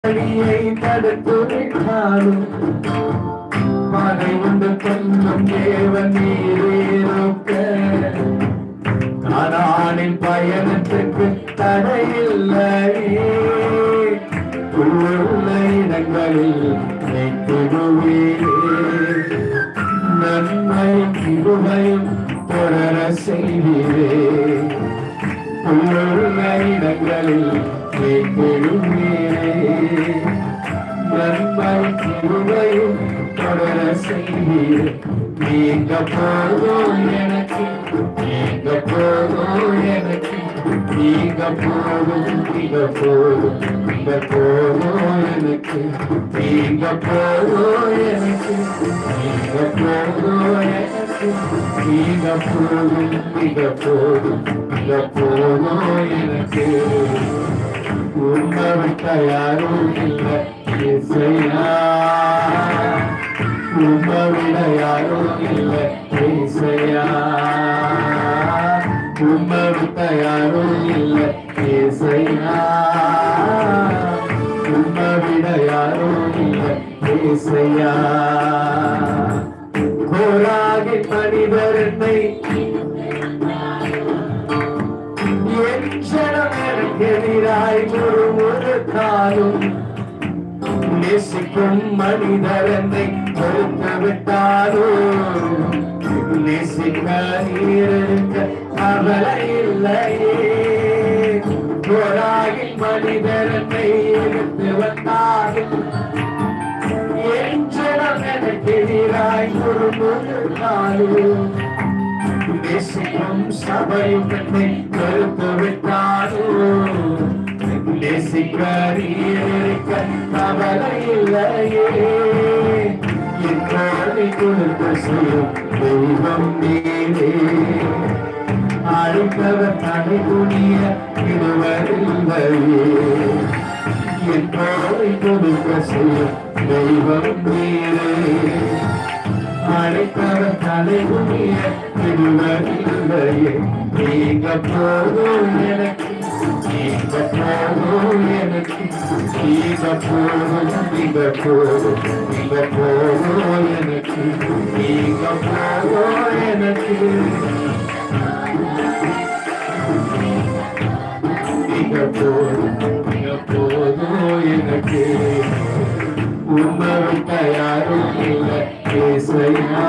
தடுத்து விட்டாலும் மழை உண்டு கொஞ்சம் தேவன் நீரேறுக்க கானானின் பயணத்துக்கு தடையில்லையே உள்ள இடங்களில் வைத்திடுவீரே நன்மை கிருபையும் தொடர செய்வீரே உள்ள இடங்களில் வைத்திடுவீரே நன்மை கிருபையும் தொடர செய்வீரே நீங்க போதும் எனக்கு நீங்க போதும் எனக்கு நீங்க போதும் நீங்க போதும் நீங்க போதும் எனக்கு நீங்க போதும் எனக்கு நீங்க போதும் எனக்கு நீங்க போதும் நீங்க போதும் நீங்க போதும் எனக்கு உண்மை விட்ட யாரும் இல்லை இசையா உண்மை விட யாரும் இல்லை இசையா உண்மை விட்ட யாரும் இல்லை இசையா உண்மை விட யாரும் இல்லை இசையா கோராகி மனிதர் என்னை எதிராய் முறுமுறுத்தாலும் நேசிக்கும் மனிதர் என்னை பொறுத்து விட்டாலும் நேசிக்க நீரிருக்க கவலை இல்லையே கோராகி மனிதர் என்னை எடுத்து வந்தாலும் என் ஜனம் எனக்கு எதிராய் முறுமுறுத்தாலும் நேசிக்கும் சபையும் என்னை பொறுத்து விட்டாலும் நேசிக்க நீரிருக்க கவலை இல்லையே என்னை கொடுத்து செய்யும் தெய்வம் நீரே அழைப்பவர் தனி துணிய விடுவதில்லையே என்னை கொடுத்து செய்யும் தெய்வம் நீரே அழைப்பவர் தனி துணிய விடுவதில்லையே நீங்க போதும் எனக்கு நீங்க போதும் எனக்கு நீங்க போதும் நீங்க போதும் நீங்க போதும் எனக்கு நீங்க போதும் எனக்கு நீங்க போதும் எனக்கு உண்மை விட்ட யாரும் இல்லை இசையா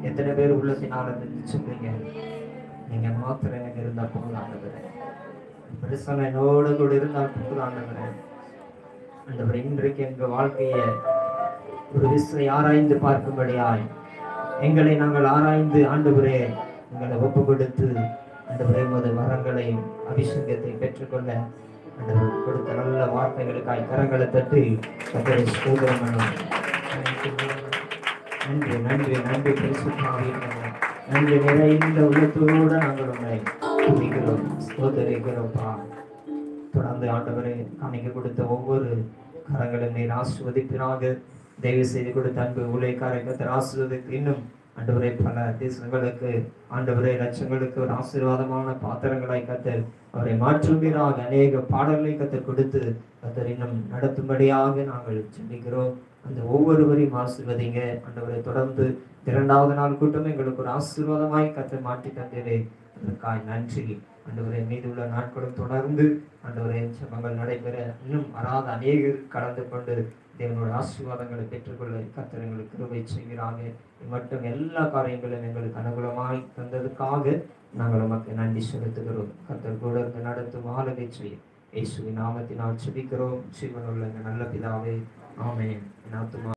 எத்தனை பேர் உள்ளத்தினால சொல்றீங்க நீங்க மாத்திரம் எனக்கு இருந்தா போதும் ஆண்டவரே பெருசான என்னோட கூட இருந்தால் போதும் ஆண்டவரே ஆண்டவரே இன்றைக்கு எங்க வாழ்க்கையை ஒரு விசை ஆராய்ந்து பார்க்கும்படியாய் எங்களை நாங்கள் ஆராய்ந்து ஆண்டவரே எங்களை ஒப்பு கொடுத்து ஆண்டவரே முதல் வரங்களையும் அபிஷேகத்தை பெற்றுக்கொள்ள ஆண்டவர் கொடுத்த நல்ல வார்த்தைகளுக்காய் கரங்களை தட்டி கர்த்தரை ஸ்தோத்திரம் பண்ணுவோம். நன்றி நன்றி நன்றி நன்றி நிறைந்த உள்ளத்தோடு நாங்கள் உண்மை துதிக்கிறோம் ஸ்தோத்தரிக்கிறோம்ப்பா. தொடர்ந்து ஆண்டவரை காணிக்க கொடுத்த ஒவ்வொரு கரங்களும் நீர் ஆசீர்வதிப்பினாக தயவு செய்து கொடுத்த அன்பு ஊழியக்காரரை கர்த்தர் ஆசீர்வதித்து இன்னும் ஆண்டவரை பல தேசங்களுக்கு ஆண்டவரை லட்சங்களுக்கு ஒரு ஆசீர்வாதமான பாத்திரங்களாய் கர்த்தர் அவரை மாற்றுவீராக அநேக பாடல்களை கர்த்தர் கொடுத்து கர்த்தர் இன்னும் நடத்தும்படியாக நாங்கள் சிந்திக்கிறோம். அந்த ஒவ்வொருவரையும் ஆசீர்வதிங்க ஆண்டவரை. தொடர்ந்து 2வது நாள் கூட்டம் எங்களுக்கு ஒரு ஆசீர்வாதமாய் கர்த்தர் மாற்றி தந்தீரே அதற்காக நன்றி ஆண்டவரை. மீதுள்ள நாட்களும் தொடர்ந்து ஆண்டவரை ஜெபங்கள் நடைபெற இன்னும் வராத அநேகர் கலந்து கொண்டு தேவனோட ஆசீர்வாதங்களை பெற்றுக்கொள்ள கர்த்தர் எங்களுக்கு கிருபை செய்கிறாங்க. மட்டும் எல்லா காரியங்களும் எங்களுக்கு அனுகூலமாய் தந்ததுக்காக நாங்கள் உமக்கு நன்றி செலுத்துகிறோம். கர்த்தர் கூட இருந்து நடத்தும் ஆளுகை செய்யும் இயேசுவின் நாமத்தினால் ஜெபிக்கிறோம் ஜீவனுள்ள நல்ல பிதாவே. ஆமென். என் ஆத்துமா